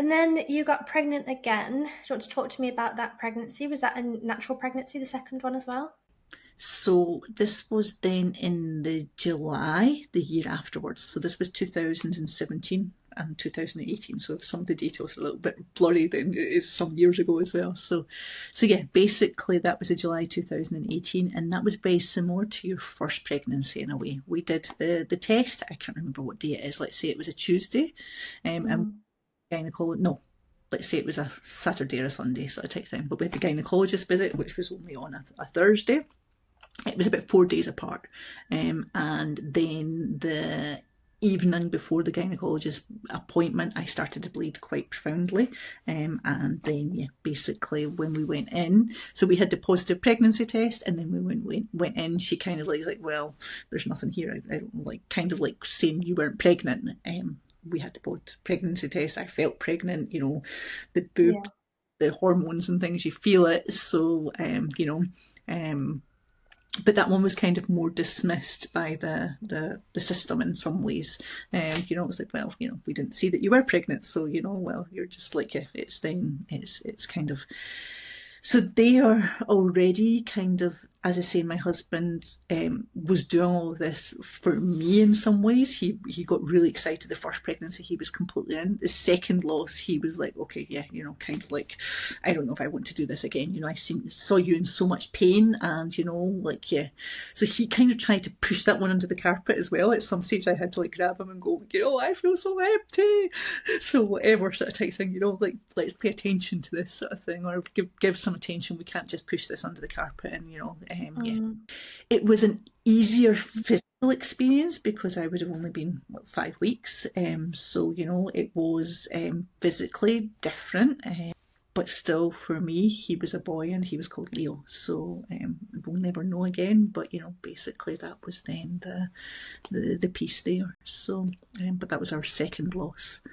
And then you got pregnant again. Do you want to talk to me about that pregnancy? Was that a natural pregnancy, the second one as well? So this was then in the July, the year afterwards. So this was 2017 and 2018. So if some of the details are a little bit blurry, then it is some years ago as well. So yeah, basically that was the July 2018, and that was very similar to your first pregnancy in a way. We did the test. I can't remember what day it is. Let's say it was a Tuesday, and Mm. gynecologist. No, let's say it was a Saturday or a Sunday sort of type thing. But we had the gynecologist visit, which was only on a Thursday. It was about 4 days apart. And then the evening before the gynecologist appointment, I started to bleed quite profoundly. And then, yeah, basically when we went in, so we had the positive pregnancy test, and then we went in, she kind of like, well, there's nothing here. I don't like, kind of like saying you weren't pregnant. We had the pregnancy test. I felt pregnant, the boob, Yeah. the hormones and things, you feel it. So, but that one was kind of more dismissed by the system in some ways. It was like, well, we didn't see that you were pregnant, so well, you're just like, yeah, it's kind of, so they are already kind of, as I say, my husband was doing all of this for me in some ways. He got really excited the first pregnancy, he was completely in. The second loss, he was like, okay, yeah, kind of like, I don't know if I want to do this again. Saw you in so much pain, and like, yeah. So he kind of tried to push that one under the carpet as well. At some stage, I had to like grab him and go, I feel so empty. So whatever sort of type thing, like, let's pay attention to this sort of thing, or give some attention. We can't just push this under the carpet, and yeah. Mm. It was an easier physical experience because I would have only been 5 weeks. So it was physically different. But still, for me, he was a boy and he was called Leo. So we'll never know again. But basically, that was then the piece there. So, but that was our second loss.